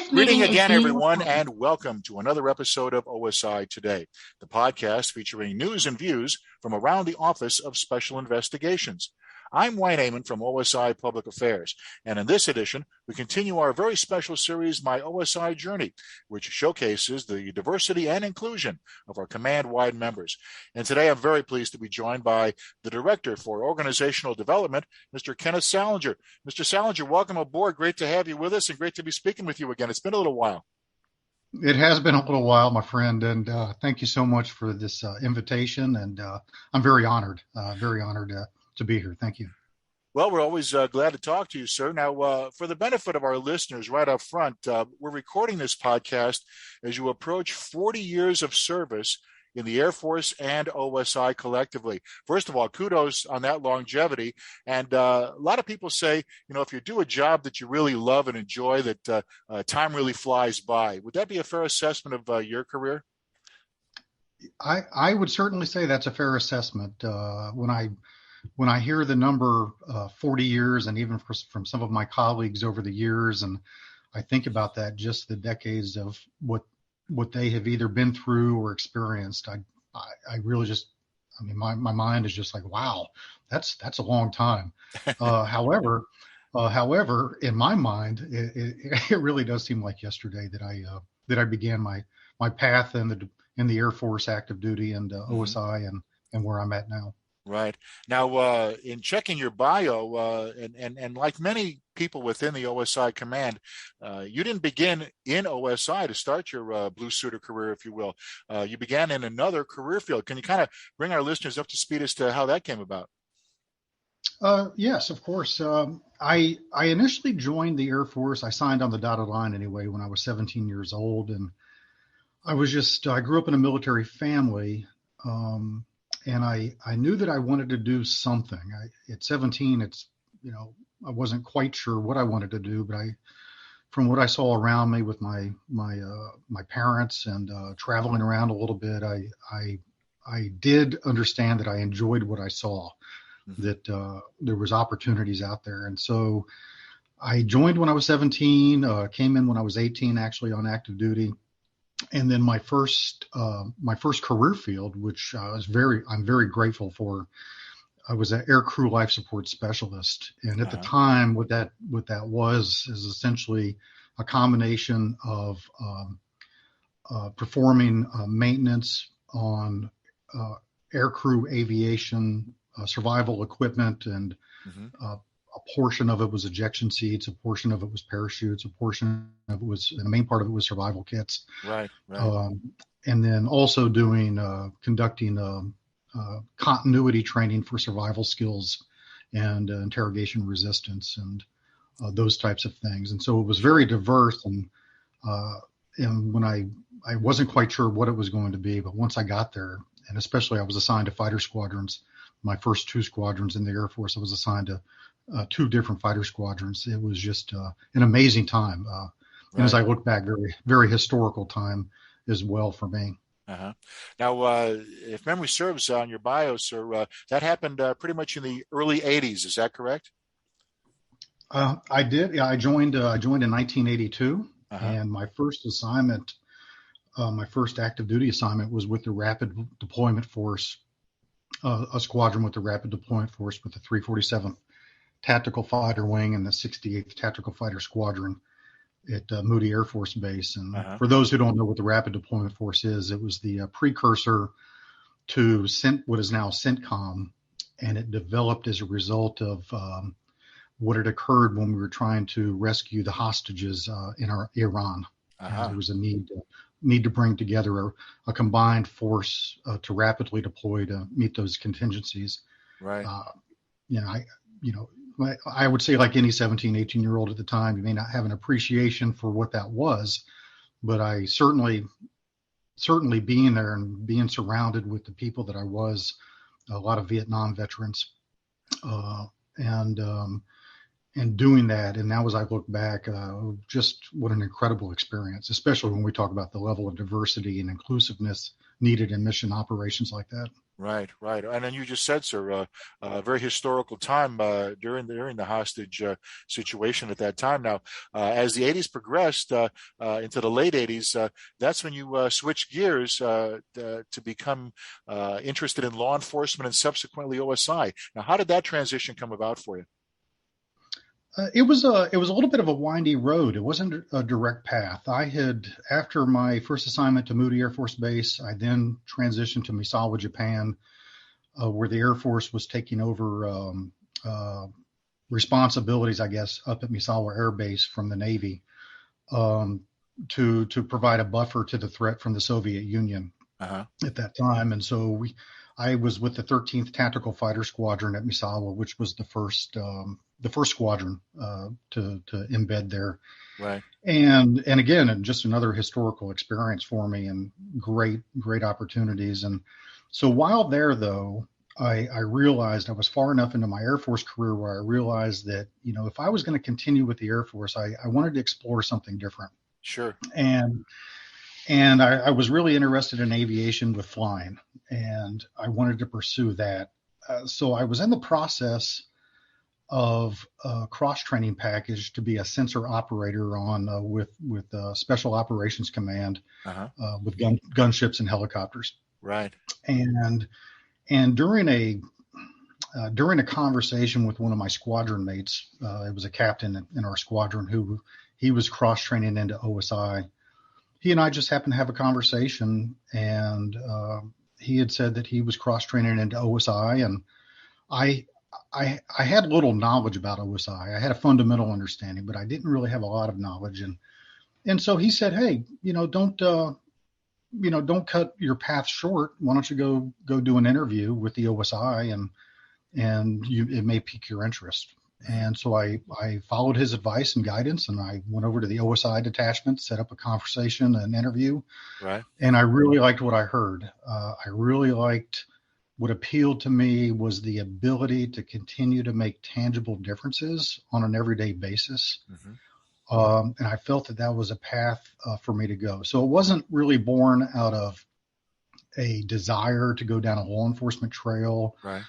This Greeting meeting is again, being everyone, recorded. and welcome to another episode of OSI Today, the podcast featuring news and views from around the Office of Special Investigations. I'm Wayne Amon from OSI Public Affairs, and in this edition, we continue our very special series, My OSI Journey, which showcases the diversity and inclusion of our command-wide members. And today, I'm very pleased to be joined by the Director for Organizational Development, Mr. Kenneth Sallinger. Mr. Sallinger, welcome aboard. Great to have you with us and great to be speaking with you again. It's been a little while. It has been a little while, my friend, and thank you so much for this invitation, and I'm very honored to be here. Thank you. Well, we're always glad to talk to you, sir. Now, for the benefit of our listeners right up front, we're recording this podcast as you approach 40 years of service in the Air Force and OSI collectively. First of all, kudos on that longevity. And a lot of people say, if you do a job that you really love and enjoy, that time really flies by. Would that be a fair assessment of your career? I would certainly say that's a fair assessment. When I hear the number 40 years, and even from some of my colleagues over the years, and I think about that, just the decades of what they have either been through or experienced, I really just, my mind is just like, wow, that's a long time. However, in my mind, it really does seem like yesterday that I began my path in the Air Force active duty and OSI and where I'm at now. Right. Now, in checking your bio, and like many people within the OSI command, you didn't begin in OSI to start your blue suiter career, if you will. You began in another career field. Can you kind of bring our listeners up to speed as to how that came about? Yes, of course. I initially joined the Air Force. I signed on the dotted line anyway when I was 17 years old, and I grew up in a military family. And I knew that I wanted to do something. At 17, I wasn't quite sure what I wanted to do, but from what I saw around me with my parents and traveling around a little bit, I did understand that I enjoyed what I saw, that there was opportunities out there. And so I joined when I was 17, came in when I was 18, actually on active duty. And then my first career field, which I'm very grateful for, I was an air crew life support specialist. And at the time, what that was is essentially a combination of performing maintenance on air crew aviation, survival equipment, and a portion of it was ejection seats, a portion of it was parachutes, a portion of it was, and the main part of it was survival kits. Right. And then also conducting continuity training for survival skills and interrogation resistance and those types of things. And so it was very diverse. And when I wasn't quite sure what it was going to be, but once I got there, and especially I was assigned to fighter squadrons, my first two squadrons in the Air Force, I was assigned to two different fighter squadrons. It was just an amazing time. And as I look back, very, very historical time as well for me. Now, if memory serves on your bio, sir, that happened pretty much in the early 80s. Is that correct? I did. Yeah, I joined in 1982, and my first assignment, my first active duty assignment was with the Rapid Deployment Force, a squadron with the Rapid Deployment Force with the 347th Tactical Fighter Wing and the 68th Tactical Fighter Squadron at Moody Air Force Base. And for those who don't know what the Rapid Deployment Force is, it was the precursor to what is now CENTCOM, and it developed as a result of what had occurred when we were trying to rescue the hostages in Iran. There was a need to bring together a combined force to rapidly deploy to meet those contingencies. Right. I would say, like any 17, 18-year-old at the time, you may not have an appreciation for what that was, but I certainly being there and being surrounded with the people that I was, a lot of Vietnam veterans, and doing that. And now as I look back, just what an incredible experience, especially when we talk about the level of diversity and inclusiveness needed in mission operations like that. Right, right. And then you just said, sir, a very historical time during the hostage situation at that time. Now, as the 80s progressed into the late 80s, that's when you switched gears to become interested in law enforcement and subsequently OSI. Now, how did that transition come about for you? It was a little bit of a windy road. It wasn't a direct path. After my first assignment to Moody Air Force Base, I then transitioned to Misawa, Japan, where the Air Force was taking over responsibilities, I guess, up at Misawa Air Base from the Navy, to provide a buffer to the threat from the Soviet Union at that time. And so I was with the 13th Tactical Fighter Squadron at Misawa, which was the first squadron to embed there. Right. And again, just another historical experience for me, and great opportunities. And so while there, though, I realized I was far enough into my Air Force career where I realized that, if I was going to continue with the Air Force, I wanted to explore something different. Sure. And I was really interested in aviation with flying, and I wanted to pursue that. So I was in the process of a cross-training package to be a sensor operator with Special Operations Command with gunships and helicopters. Right. And during a conversation with one of my squadron mates, it was a captain in our squadron who he was cross-training into OSI. He and I just happened to have a conversation, and he had said that he was cross-training into OSI, and I had little knowledge about OSI. I had a fundamental understanding, but I didn't really have a lot of knowledge. And so he said, "Hey, don't cut your path short. Why don't you go do an interview with the OSI, and it may pique your interest." And so I followed his advice and guidance, and I went over to the OSI detachment, set up a conversation, an interview. Right. And I really liked what I heard. I really liked what appealed to me was the ability to continue to make tangible differences on an everyday basis. Mm-hmm. And I felt that was a path for me to go. So it wasn't really born out of a desire to go down a law enforcement trail. Right.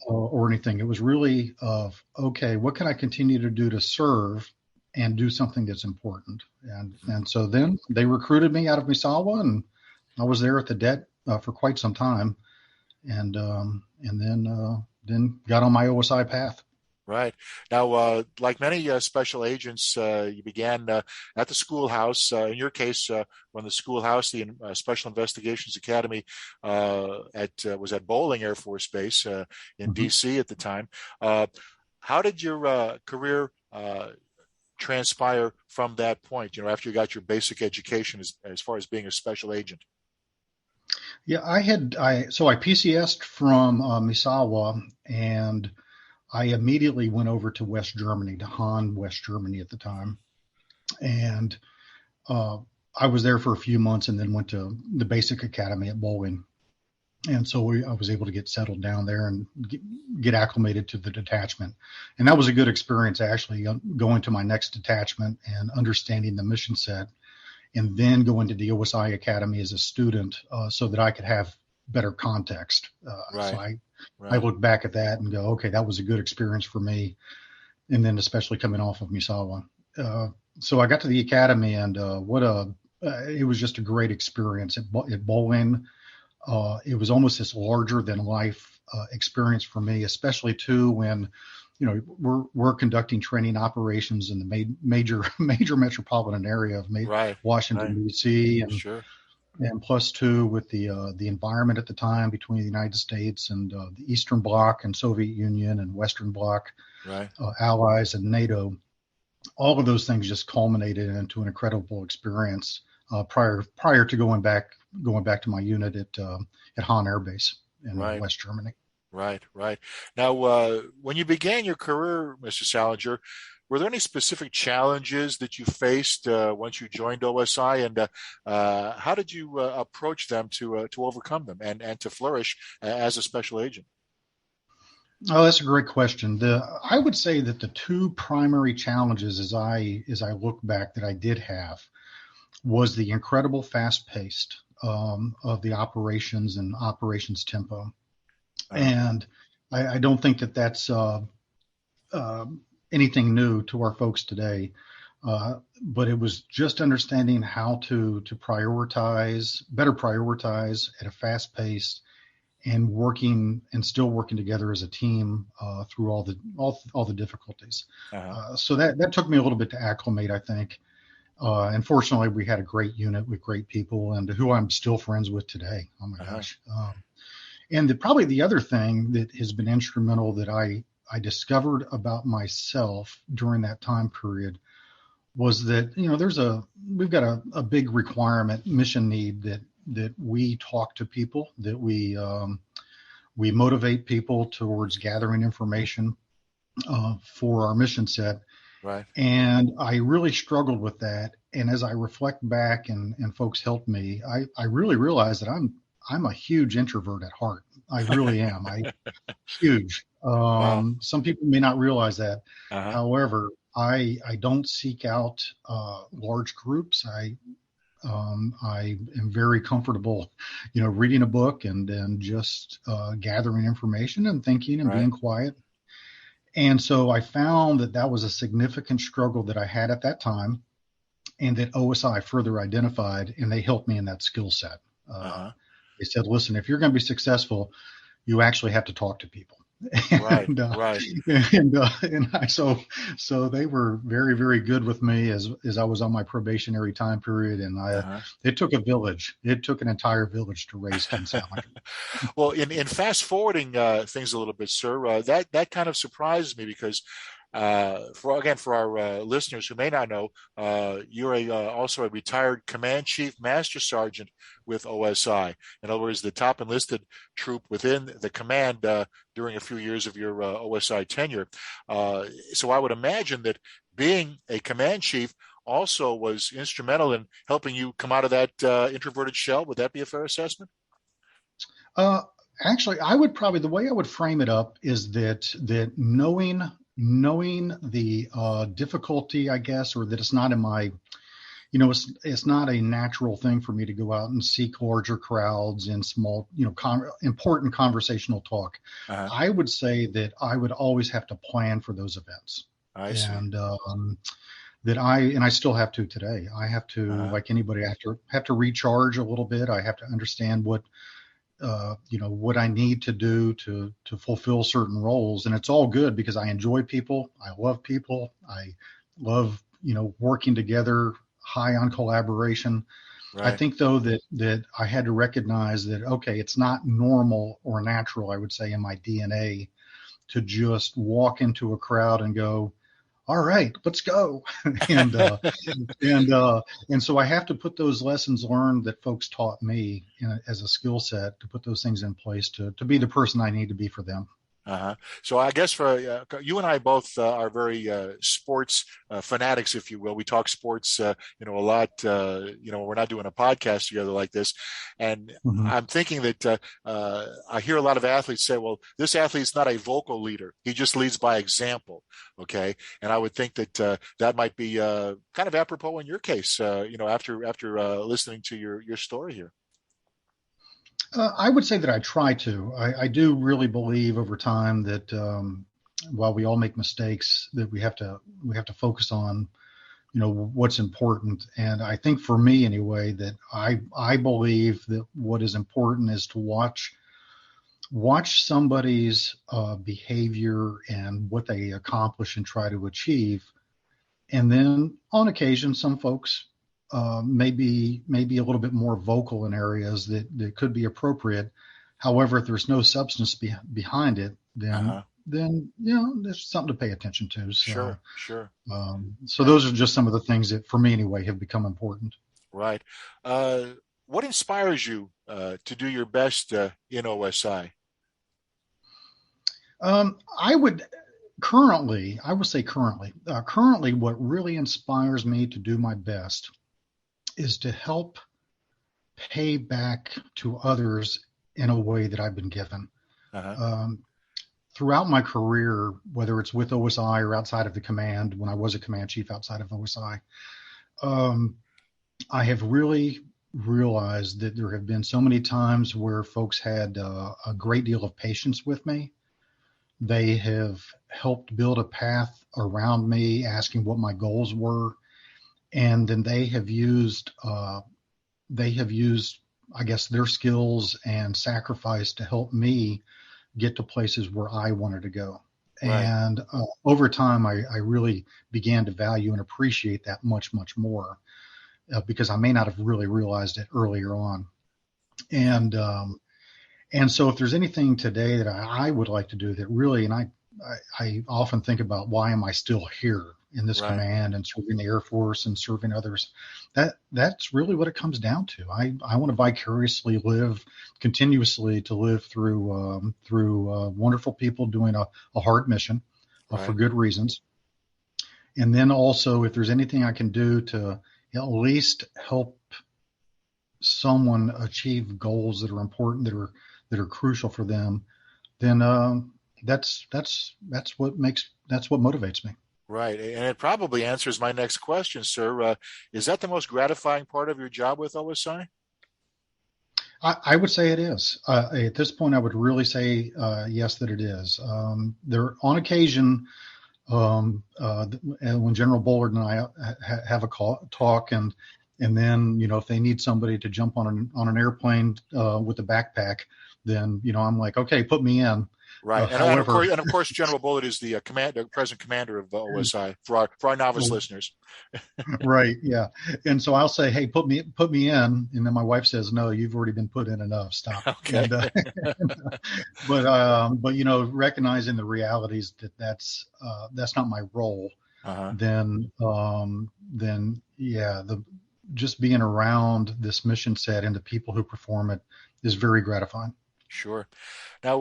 Or anything. It was really of, okay, what can I continue to do to serve and do something that's important? And so then they recruited me out of Misawa, and I was there at the det for quite some time, and then got on my OSI path. Right. Now, like many special agents, you began at the schoolhouse. In your case, when the schoolhouse, the Special Investigations Academy, was at Bowling Air Force Base in mm-hmm. D.C. at the time. How did your career transpire from that point? After you got your basic education, as far as being a special agent. Yeah, I PCS'd from Misawa, and I immediately went over to West Germany, to Hahn, West Germany at the time. And I was there for a few months and then went to the basic academy at Bowling. And so I was able to get settled down there and get acclimated to the detachment. And that was a good experience, actually, going to my next detachment and understanding the mission set, and then going to the OSI Academy as a student so that I could have better context. Right. So I look back at that and go, okay, that was a good experience for me. And then especially coming off of Misawa. So I got to the academy, and it was just a great experience at Bowling. It was almost this larger than life experience for me, especially too when, we're conducting training operations in the major metropolitan area of Washington, D.C. And sure. And plus two with the environment at the time between the United States and the Eastern Bloc and Soviet Union and Western Bloc allies and NATO, all of those things just culminated into an incredible experience prior to going back to my unit at Hahn Air Base in West Germany. Right. Now, when you began your career, Mr. Sallinger, were there any specific challenges that you faced once you joined OSI, and how did you approach them to overcome them and to flourish as a special agent? Oh, that's a great question. I would say that the two primary challenges, as I look back, that I did have was the incredible fast-paced of the operations and operations tempo. And I don't think that that's anything new to our folks today. But it was just understanding how to better prioritize at a fast pace, and still working together as a team through all the difficulties. So that took me a little bit to acclimate, I think. And fortunately, we had a great unit with great people, and who I'm still friends with today. Oh my gosh! And probably the other thing that has been instrumental that I discovered about myself during that time period was that, we've got a big requirement, mission need that we talk to people, that we motivate people towards gathering information for our mission set. Right. And I really struggled with that. And as I reflect back and folks helped me, I really realized that I'm a huge introvert at heart. I really am. Huge. Wow. Some people may not realize that. Uh-huh. However, I don't seek out large groups. I am very comfortable, reading a book and just gathering information and thinking and being quiet. And so I found that was a significant struggle that I had at that time, and that OSI further identified, and they helped me in that skill set. They said, listen, if you're going to be successful, you actually have to talk to people. Right. So they were very, very good with me as I was on my probationary time period, and it took a village. It took an entire village to raise Ken Sallinger. Well, in fast forwarding things a little bit, sir, that kind of surprised me because for our listeners who may not know, you're also a retired command chief master sergeant with OSI. In other words, the top enlisted troop within the command during a few years of your OSI tenure. So I would imagine that being a command chief also was instrumental in helping you come out of that introverted shell. Would that be a fair assessment? Actually, the way I would frame it up is that knowing the difficulty, I guess, or that it's not in my, it's not a natural thing for me to go out and seek larger crowds and small, important conversational talk. I would say that I would always have to plan for those events. I see. And I still have to today. I have to, like anybody, I have to recharge a little bit. I have to understand what I need to do to fulfill certain roles. And it's all good because I enjoy people. I love people. I love, working together, high on collaboration. Right. I think though that I had to recognize that, okay, it's not normal or natural, I would say, in my DNA to just walk into a crowd and go, all right, let's go. And so I have to put those lessons learned that folks taught me as a skill set, to put those things in place to be the person I need to be for them. So I guess for you and I both are very sports fanatics, if you will. We talk sports, a lot. We're not doing a podcast together like this, and I'm thinking that I hear a lot of athletes say, "Well, this athlete's not a vocal leader; he just leads by example." Okay, and I would think that that might be kind of apropos in your case. After listening to your story here. I would say that I try to. I do really believe over time that while we all make mistakes, that we have to focus on, what's important. And I think for me anyway, that I believe that what is important is to watch somebody's behavior and what they accomplish and try to achieve. And then on occasion, some folks maybe a little bit more vocal in areas that could be appropriate. However, if there's no substance behind it, then there's something to pay attention to. So, Sure. So those are just some of the things that, for me anyway, have become important. Right. What inspires you to do your best in OSI? I would say currently, what really inspires me to do my best is to help pay back to others in a way that I've been given. Throughout my career, whether it's with OSI or outside of the command, when I was a command chief outside of OSI, I have really realized that there have been so many times where folks had a great deal of patience with me. They have helped build a path around me, asking what my goals were, and then they have used, I guess, their skills and sacrifice to help me get to places where I wanted to go. Right. And over time, I really began to value and appreciate that much, much more because I may not have really realized it earlier on. And so if there's anything today that I would like to do that really, and I often think about why am I still here in this Right. command and serving the Air Force and serving others, that's really what it comes down to. I want to vicariously continuously to live through wonderful people doing a hard mission for Right. good reasons. And then also, if there's anything I can do to at least help someone achieve goals that are important, that are crucial for them, then that's what motivates me. Right. And it probably answers my next question, sir. Is that the most gratifying part of your job with OSI? I would say it is. At this point, I would really say yes, that it is. There, on occasion, when General Bullard and I have a talk, and then if they need somebody to jump on an airplane with a backpack, then I'm like, okay, put me in. Right. However, and of course, General Bullard is the present commander of OSI for our novice listeners. Right. Yeah. And so I'll say, hey, put me in. And then my wife says, no, you've already been put in enough. Stop. Okay. But recognizing the realities that's not my role, then yeah, just being around this mission set and the people who perform it is very gratifying. Sure. Now,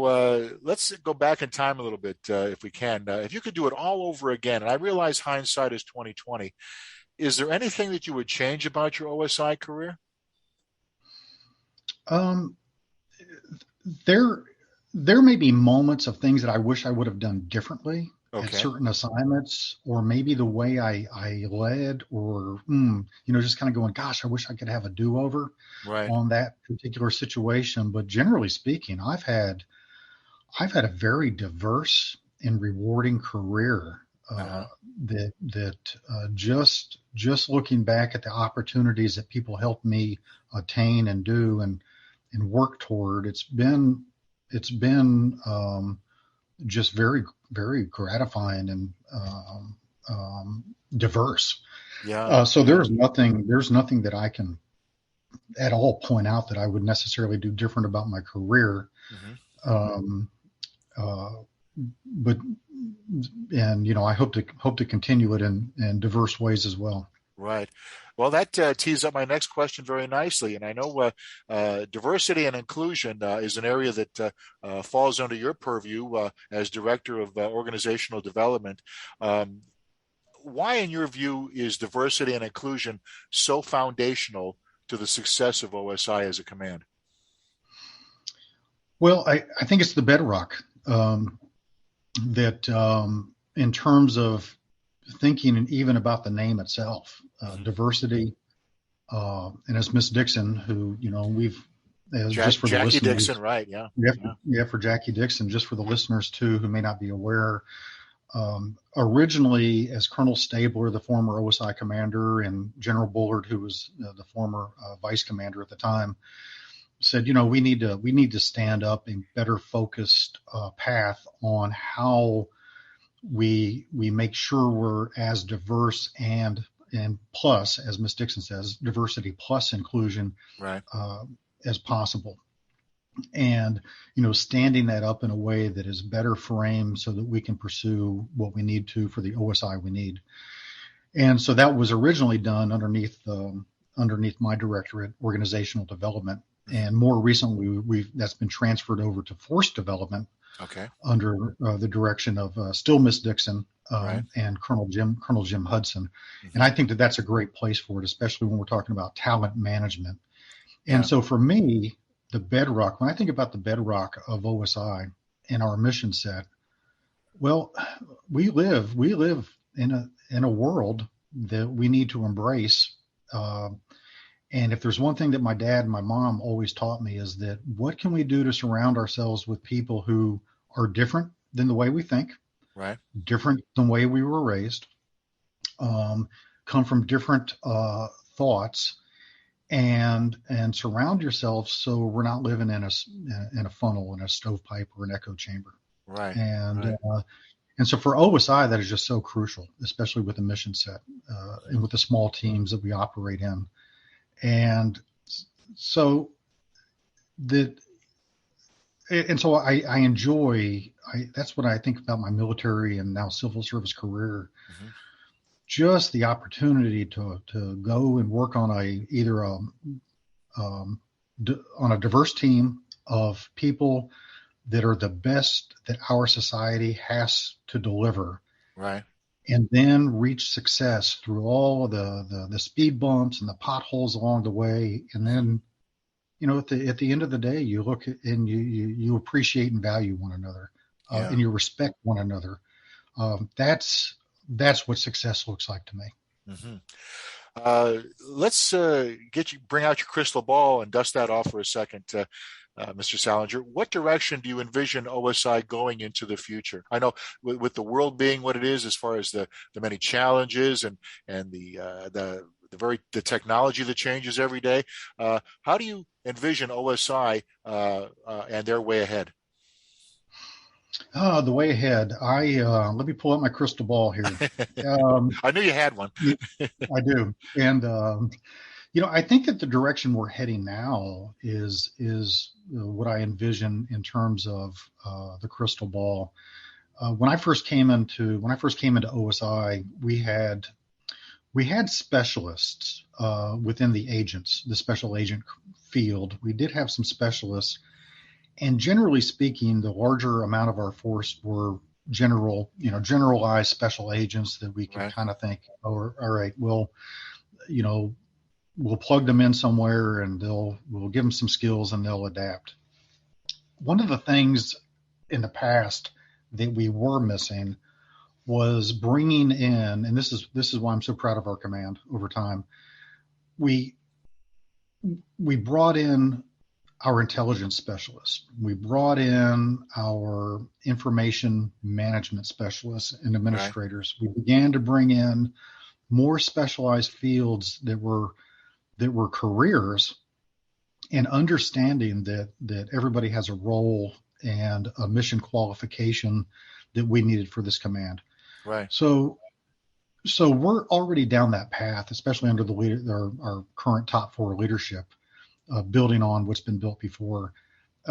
let's go back in time a little bit, if we can. If you could do it all over again, and I realize hindsight is 2020, is there anything that you would change about your OSI career? There may be moments of things that I wish I would have done differently at Okay. certain assignments, or maybe the way I led, or just kind of going, gosh, I wish I could have a do-over Right. on that particular situation. But generally speaking, I've had a very diverse and rewarding career. That just looking back at the opportunities that people helped me attain and do and work toward, it's been just very, very gratifying and diverse. Yeah. So there's nothing that I can at all point out that I would necessarily do different about my career. But I hope to continue it in diverse ways as well. Right. Well, that tees up my next question very nicely. And I know diversity and inclusion is an area that falls under your purview as Director of Organizational Development. Why, in your view, is diversity and inclusion so foundational to the success of OSI as a command? Well, I think it's the bedrock that in terms of thinking and even about the name itself, diversity, and as Miss Dixon, who just for the Jackie listeners, Dixon, right? Yeah. For Jackie Dixon, just for the listeners too who may not be aware, originally as Colonel Stabler, the former OSI commander, and General Bullard, who was the former vice commander at the time, said, we need to stand up a better focused path on how we make sure we're as diverse and plus, as Ms. Dixon says, diversity plus inclusion, right, as possible. And, standing that up in a way that is better framed so that we can pursue what we need to for the OSI we need. And so that was originally done underneath my directorate, organizational development. And more recently, that's been transferred over to force development. Okay. Under the direction of still Miss Dixon right, and Colonel Jim Hudson. And I think that that's a great place for it, especially when we're talking about talent management. And so for me, the bedrock, when I think about the bedrock of OSI and our mission set, well, we live in a world that we need to embrace. And if there's one thing that my dad and my mom always taught me is that what can we do to surround ourselves with people who are different than the way we think, Right. different than the way we were raised, come from different thoughts, and surround yourself so we're not living in a funnel, in a stovepipe, or an echo chamber. Right. And Right. and so for OSI, that is just so crucial, especially with the mission set and with the small teams that we operate in. And so that, and so I enjoy, that's what I think about my military and now civil service career. Mm-hmm. Just the opportunity to go and work on either on a diverse team of people that are the best that our society has to deliver. Right. And then reach success through all of the speed bumps and the potholes along the way. And then, at the end of the day, you look at, and you appreciate and value one another, and you respect one another. That's what success looks like to me. Mm-hmm. Let's bring out your crystal ball and dust that off for a second. Mr. Sallinger, what direction do you envision OSI going into the future? I know with the world being what it is, as far as the many challenges and the technology that changes every day, how do you envision OSI and their way ahead? The way ahead. Let me pull out my crystal ball here. I knew you had one. I do, and I think that the direction we're heading now is what I envision in terms of the crystal ball. When I first came into OSI, we had specialists within the special agent field. We did have some specialists, and generally speaking, the larger amount of our force were generalized special agents that we could kind of think, oh, all right, well, we'll plug them in somewhere and we'll give them some skills and they'll adapt. One of the things in the past that we were missing was bringing in, and this is why I'm so proud of our command over time. We brought in our intelligence specialists. We brought in our information management specialists and administrators. Right. We began to bring in more specialized fields that were careers, and understanding that everybody has a role and a mission qualification that we needed for this command. Right. So we're already down that path, especially under our current top 4 leadership, building on what's been built before.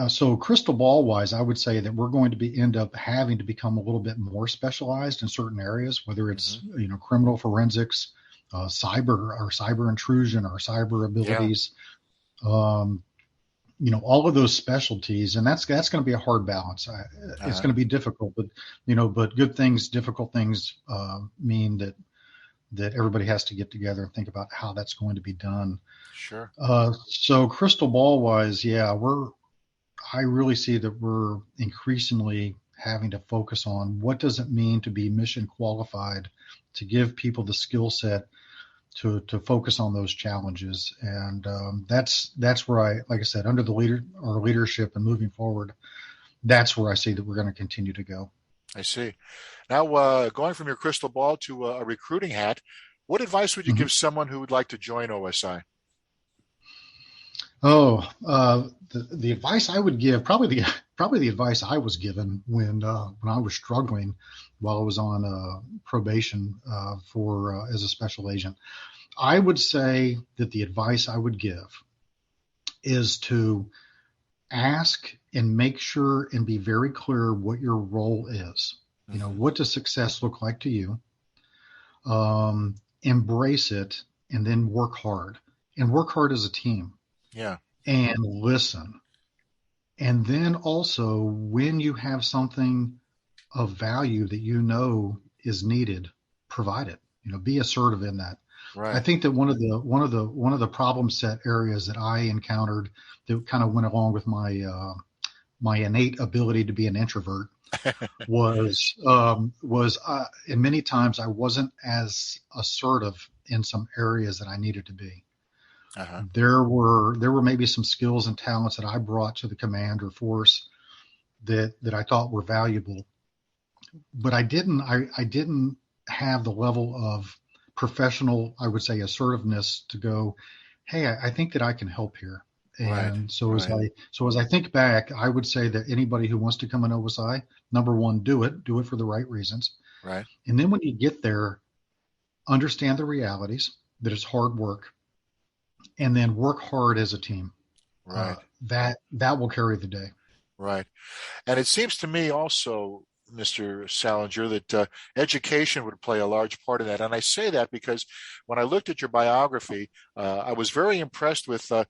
So crystal ball wise, I would say that we're going to end up having to become a little bit more specialized in certain areas, whether it's criminal forensics, cyber intrusion, our cyber abilities, all of those specialties, and that's going to be a hard balance. It's going to be difficult, but good things, difficult things mean that everybody has to get together and think about how that's going to be done. Sure. So crystal ball wise, I really see that we're increasingly having to focus on what does it mean to be mission qualified, to give people the skill set to focus on those challenges. And that's where like I said, under our leadership and moving forward, that's where I see that we're going to continue to go. I see. Now, going from your crystal ball to a recruiting hat, what advice would you give someone who would like to join OSI? The advice I would give, probably the advice I was given when I was struggling while I was on probation as a special agent. I would say that the advice I would give is to ask and make sure and be very clear what your role is. What does success look like to you? Embrace it, and then work hard as a team. Yeah. And listen. And then also, when you have something of value that is needed, provide it. Be assertive in that. Right. I think that one of the problem set areas that I encountered that kind of went along with my innate ability to be an introvert was and many times I wasn't as assertive in some areas that I needed to be. Uh-huh. There were maybe some skills and talents that I brought to the command or force that I thought were valuable, but I didn't have the level of professional, I would say, assertiveness to go, hey, I think that I can help here. Right. And so Right. as I think back, I would say that anybody who wants to come in OSI, number one, do it for the right reasons. Right. And then when you get there, understand the realities, that it's hard work, and then work hard as a team. Right. That will carry the day. Right. And it seems to me also, Mr. Sallinger, that education would play a large part in that. And I say that because when I looked at your biography, I was very impressed with the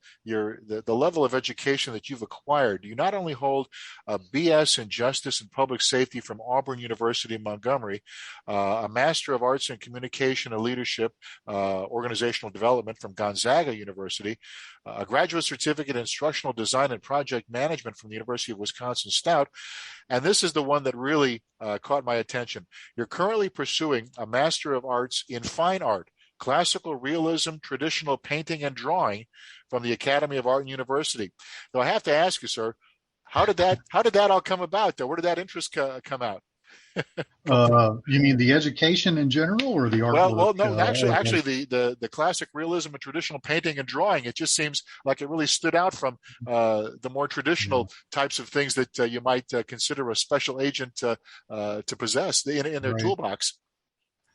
level of education that you've acquired. You not only hold a BS in Justice and Public Safety from Auburn University in Montgomery, a Master of Arts in Communication and Leadership, Organizational Development from Gonzaga University, a Graduate Certificate in Instructional Design and Project Management from the University of Wisconsin Stout. And this is the one that really caught my attention. You're currently pursuing a Master of Arts in Fine Art, Classical Realism, Traditional Painting and Drawing from the Academy of Art and University. So I have to ask you, sir, how did that all come about? Where did that interest come out? You mean the education in general, or the artwork? Well, no, actually, the classic realism and traditional painting and drawing. It just seems like it really stood out from the more traditional types of things that you might consider a special agent to possess in their toolbox.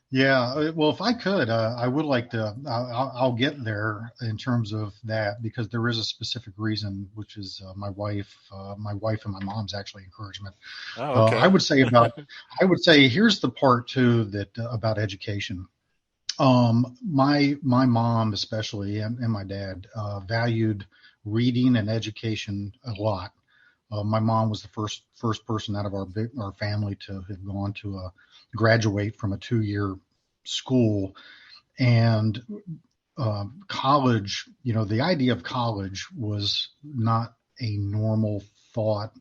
Yeah, well, if I could, I would like to. I'll get there in terms of that, because there is a specific reason, which is my wife and my mom's actually encouragement. Oh, okay. I would say here's the part too that about education. My mom especially, and my dad valued reading and education a lot. My mom was the first person out of our family to have gone to graduate from a 2-year school, and college. The idea of college was not a normal thought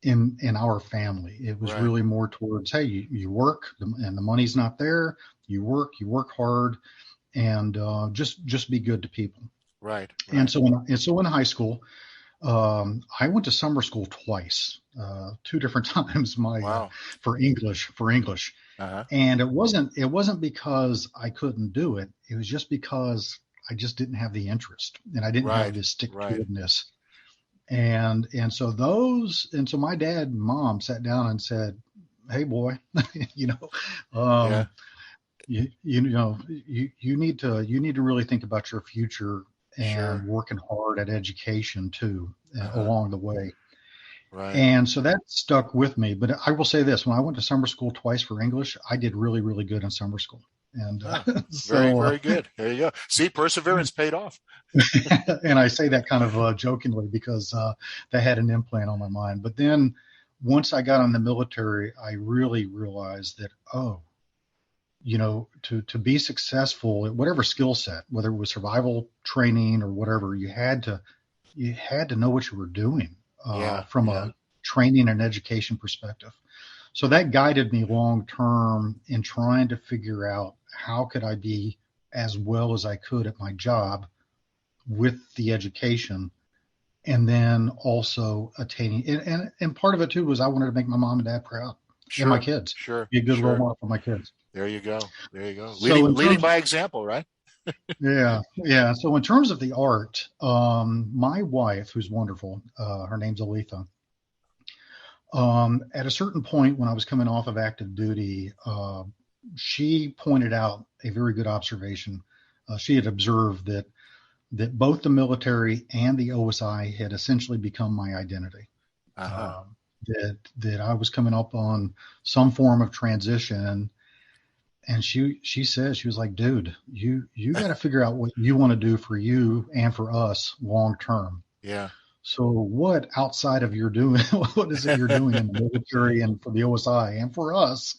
in our family. It was really more towards, hey, you work and the money's not there. You work hard, and just be good to people. Right. And so in high school, I went to summer school twice, 2 different times. For English. Uh-huh. And it wasn't because I couldn't do it. It was just because I just didn't have the interest, and I didn't have this stick-to-itiveness. And so my dad and mom sat down and said, "Hey, boy, you need to really think about your future and working hard at education too, along the way." Right. And so that stuck with me. But I will say this: when I went to summer school twice for English, I did really, really good in summer school. And very, very good. There you go. See, perseverance paid off. And I say that kind of jokingly because that had an implant on my mind. But then once I got in the military, I really realized that, to be successful at whatever skill set, whether it was survival training or whatever, you had to know what you were doing. From a training and education perspective. So that guided me long term in trying to figure out how could I be as well as I could at my job with the education, and then also attaining. And part of it too was I wanted to make my mom and dad proud, and my kids. Be a good role model for my kids. There you go. Leading by example, right? Yeah. So in terms of the art, my wife, who's wonderful, her name's Aletha. At a certain point when I was coming off of active duty, she pointed out a very good observation. She had observed that both the military and the OSI had essentially become my identity. Uh-huh. That I was coming up on some form of transition. And she said, she was like, dude, you got to figure out what you want to do for you and for us long term. Yeah. So what outside of your doing, what is it you're doing in the military and for the OSI and for us,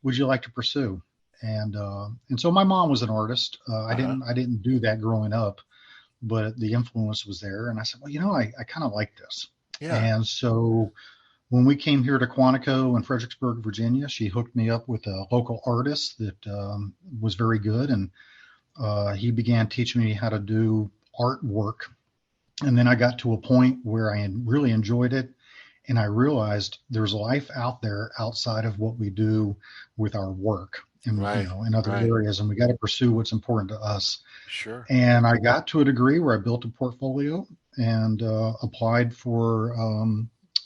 would you like to pursue? And so my mom was an artist. I didn't do that growing up, but the influence was there. And I said, well, I kind of like this. Yeah. And so when we came here to Quantico in Fredericksburg, Virginia, she hooked me up with a local artist that was very good. And he began teaching me how to do artwork. And then I got to a point where I really enjoyed it. And I realized there's life out there outside of what we do with our work and, Right. in other Right. areas. And we got to pursue what's important to us. Sure. And I got to a degree where I built a portfolio and applied for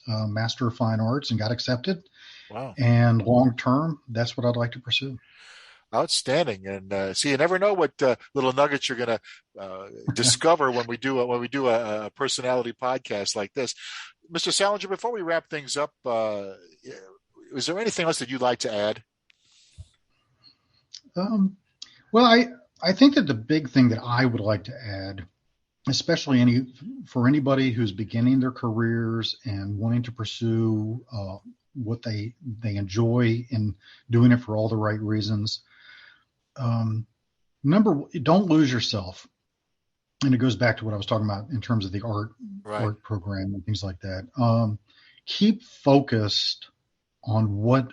Master of Fine Arts and got accepted. Wow. And long term, that's what I'd like to pursue. Outstanding. And see, you never know what little nuggets you're going to discover when we do a personality podcast like this. Mr. Sallinger, before we wrap things up, is there anything else that you'd like to add? Well, I think that the big thing that I would like to add, especially for anybody who's beginning their careers and wanting to pursue what they enjoy and doing it for all the right reasons. Don't lose yourself. And it goes back to what I was talking about in terms of the art program and things like that. Keep focused on what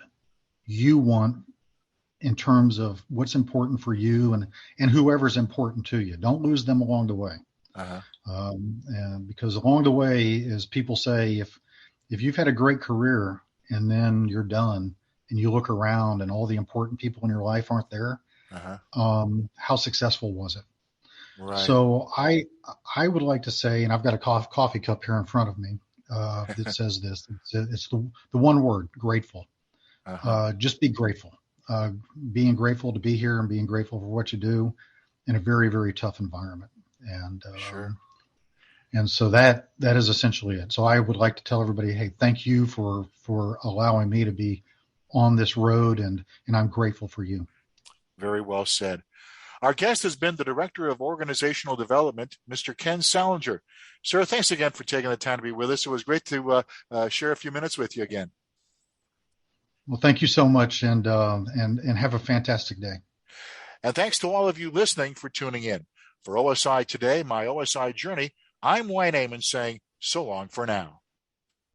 you want in terms of what's important for you and whoever's important to you. Don't lose them along the way. Uh-huh. And because along the way, as people say, if you've had a great career and then you're done and you look around and all the important people in your life aren't there, how successful was it? Right. So I would like to say, and I've got a coffee cup here in front of me that says this. It's the one word, grateful. Just be grateful. Being grateful to be here and being grateful for what you do in a very, very tough environment. And sure. And so that is essentially it. So I would like to tell everybody, hey, thank you for allowing me to be on this road, and I'm grateful for you. Very well said. Our guest has been the Director of Organizational Development, Mr. Ken Sallinger. Sir, thanks again for taking the time to be with us. It was great to share a few minutes with you again. Well, thank you so much, and have a fantastic day. And thanks to all of you listening for tuning in. For OSI Today, my OSI Journey, I'm Wayne Amon saying so long for now.